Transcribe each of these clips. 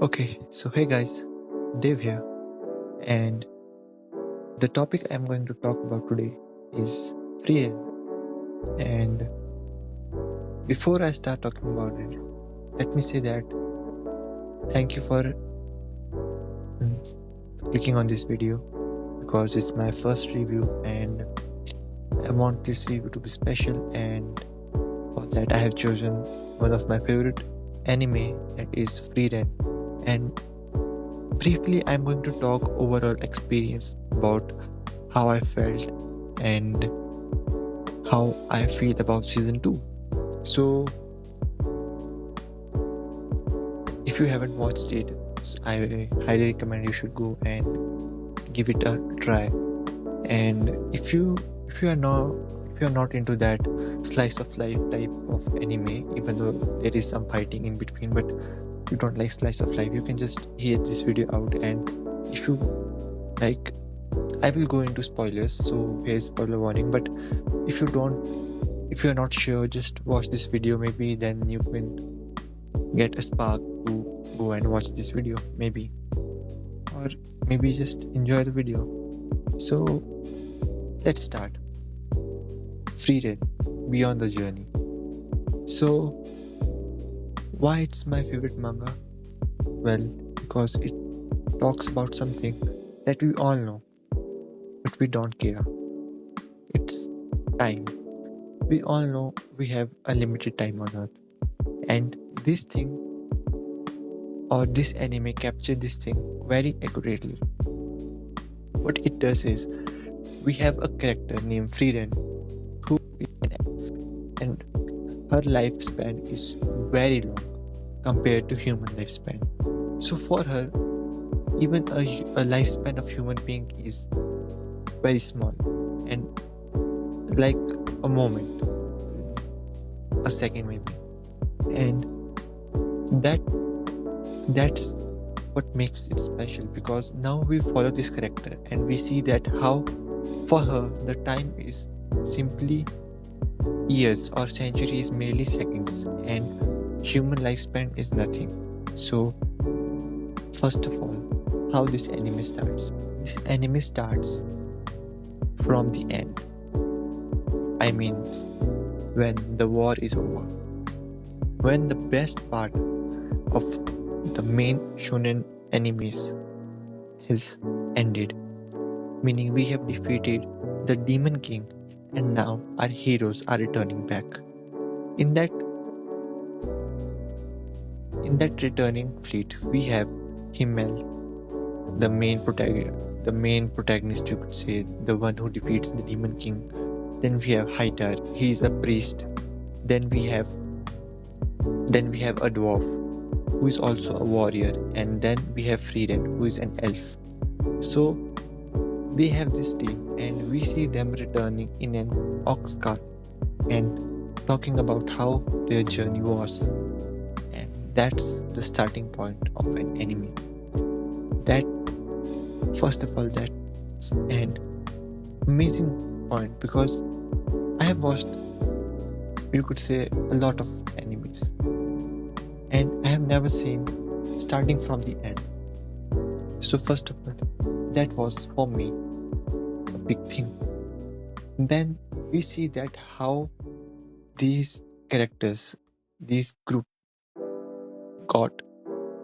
Okay, so hey guys, Dave here, and the topic I'm going to talk about today is Frieren. And before I start talking about it, let me say that thank you for clicking on this video because it's my first review and I want this review to be special. And for that, I have chosen one of my favorite anime, that is Frieren. And briefly, I'm going to talk overall experience about how I felt and how I feel about season 2. So, if you haven't watched it, I highly recommend you should go and give it a try. And if you are not into that slice of life type of anime, even though there is some fighting in between, but you don't like slice of life, you can just hear this video out. And if you like, I will go into spoilers, so here's spoiler warning. But if you're not sure, just watch this video. Maybe then you can get a spark to go and watch this video, maybe, or maybe just enjoy the video. So let's start. Frieren, Beyond the Journey. So why it's my favorite manga? Well, because it talks about something that we all know, but we don't care. It's time. We all know we have a limited time on Earth, and this thing or this anime captured this thing very accurately. What it does is, we have a character named Frieren who is an elf, and her lifespan is very long compared to human lifespan. So for her, even a lifespan of human being is very small and like a moment, a second maybe. And that's what makes it special, because now we follow this character and we see that how for her the time is simply years or centuries, merely seconds, and human lifespan is nothing. So first of all, how this anime starts. This anime starts from the end. I mean, when the war is over. When the best part of the main shonen animes is ended. Meaning we have defeated the Demon King and now our heroes are returning back. In that returning fleet, we have Himmel, the main protagonist, you could say, the one who defeats the Demon King. Then we have Haidar, he is a priest. Then we have a dwarf who is also a warrior, and then we have Frieren who is an elf. So they have this team, and we see them returning in an ox cart and talking about how their journey was. And that's the starting point of an anime. That, first of all, that's an amazing point, because I have watched, you could say, a lot of animes, and I have never seen starting from the end. So first of all, that was for me a big thing. Then we see that how these characters, this group got,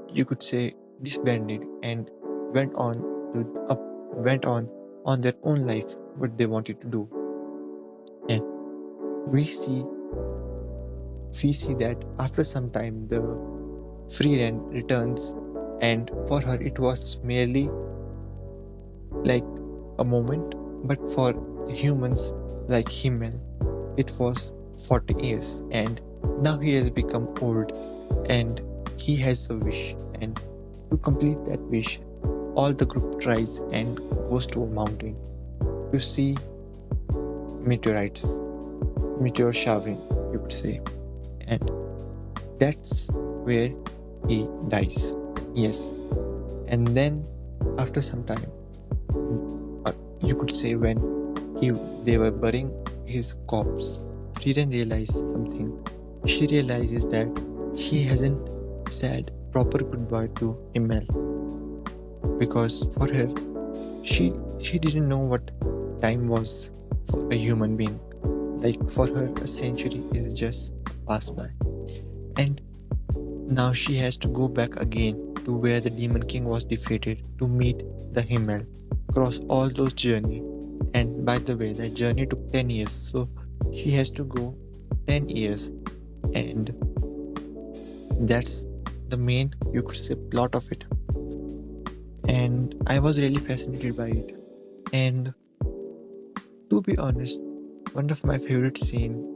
you could say, disbanded and went on went on their own life, what they wanted to do. And we see that after some time the Frieren returns, and for her it was merely like a moment, but for the humans like Himmel it was 40 years, and now he has become old and he has a wish, and to complete that wish all the group tries and goes to a mountain to see meteor showering, you could say, and that's where he dies. Yes. And then after some time, you could say, when they were burying his corpse, Frieren realized something. She realizes that she hasn't said proper goodbye to Himmel, because for her, she didn't know what time was for a human being. Like for her, a century is just passed by, and now she has to go back again to where the Demon King was defeated to meet the Himmel, cross all those journey. And by the way, that journey took 10 years, so she has to go 10 years, and that's the main, you could say, plot of it. And I was really fascinated by it. And to be honest, one of my favorite scene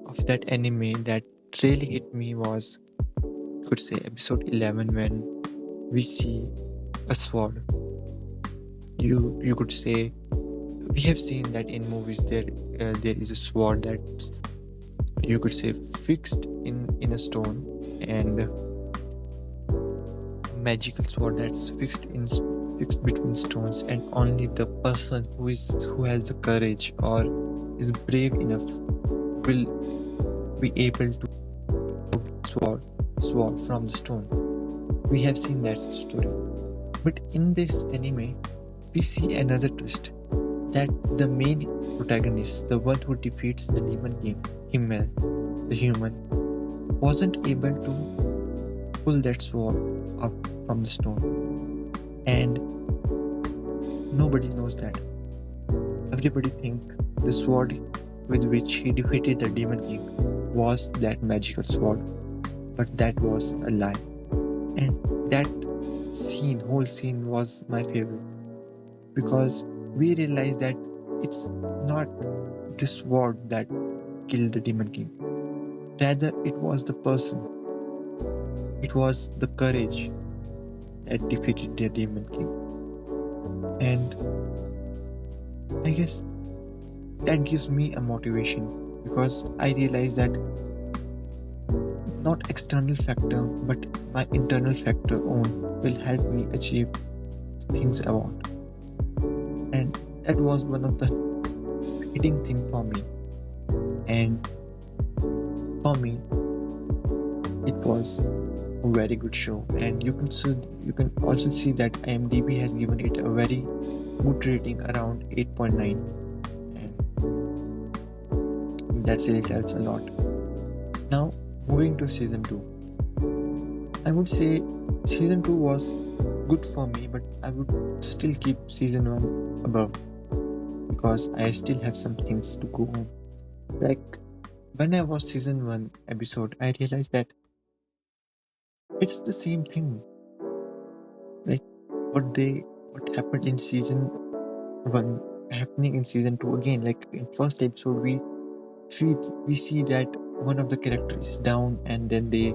of that anime that really hit me was, you could say, episode 11, when we see a sword. You could say, we have seen that in movies there is a sword that's, you could say, fixed in a stone, and magical sword that's fixed between stones, and only the person who has the courage or is brave enough will be able to sword from the stone. We have seen that story, but in this anime we see another twist, that the main protagonist, the one who defeats the Demon King, Himmel, the human, wasn't able to pull that sword out from the stone. And nobody knows that. Everybody think the sword with which he defeated the Demon King was that magical sword, but that was a lie. And that whole scene was my favorite, because we realize that it's not the sword that killed the Demon King. Rather, it was the person. It was the courage that defeated the Demon King. And I guess that gives me a motivation, because I realize that not external factor but my internal factor own will help me achieve things I want. And that was one of the hitting thing for me. And for me, it was a very good show. And you can also see that IMDb has given it a very good rating, around 8.9, and that really tells a lot. Now moving to season 2, I would say season 2 was good for me, but I would still keep season 1 above, because I still have some things to go on. Like when I watched season 1 episode, I realized that it's the same thing. Like what happened in season 1 happening in season 2 again. Like in first episode we see that one of the characters is down, and then they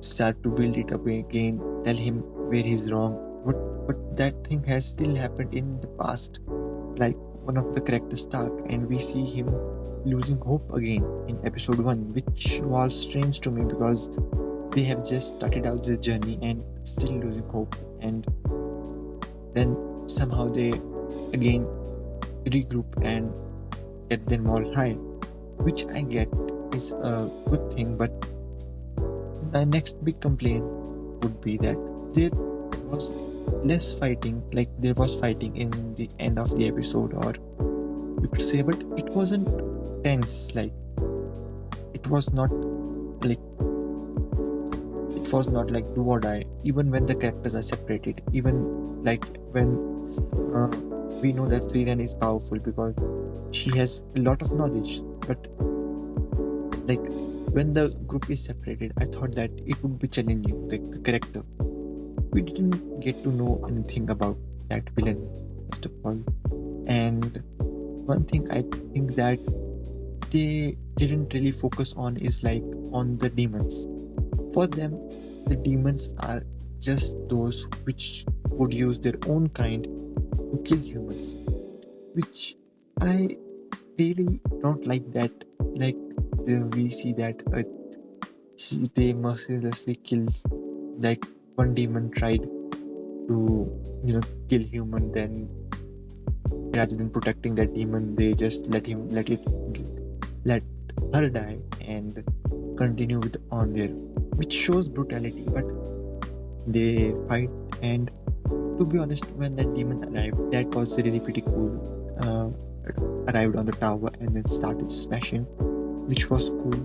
start to build it up again, tell him where he's wrong. But that thing has still happened in the past. Like one of the characters Stark, and we see him losing hope again in episode 1, which was strange to me, because they have just started out their journey and still losing hope, and then somehow they again regroup and get them all high, which I get is a good thing. But my next big complaint would be that there was less fighting. Like there was fighting in the end of the episode, or you could say, but it wasn't tense. Like it was not like do or die, even when the characters are separated. Even like when we know that Frieren is powerful because she has a lot of knowledge, but like when the group is separated, I thought that it would be challenging. Like the character, we didn't get to know anything about that villain, first of all. And one thing I think that they didn't really focus on is like on the demons. For them, the demons are just those which would use their own kind to kill humans, which I really don't like that. Like we see that they mercilessly kills. Like one demon tried to kill human, then rather than protecting that demon, they just let her die and continue with on there, which shows brutality. But they fight, and to be honest, when that demon arrived, that was really pretty cool. Arrived on the tower and then started smashing, which was cool.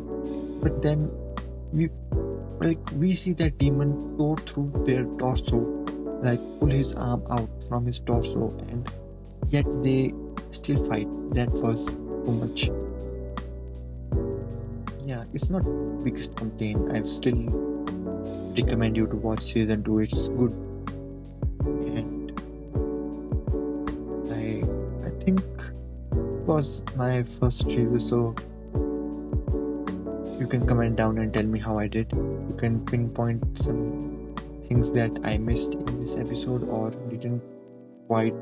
But then we we see that demon tore through their torso, like pull his arm out from his torso, and yet they still fight. That was too much. Yeah, it's not biggest complaint. I still recommend you to watch season 2. It's good, and I think it was my first review, so you can comment down and tell me how I did. You can pinpoint some things that I missed in this episode or didn't quite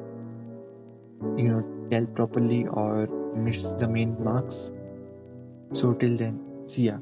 tell properly or miss the main marks. So till then, see ya.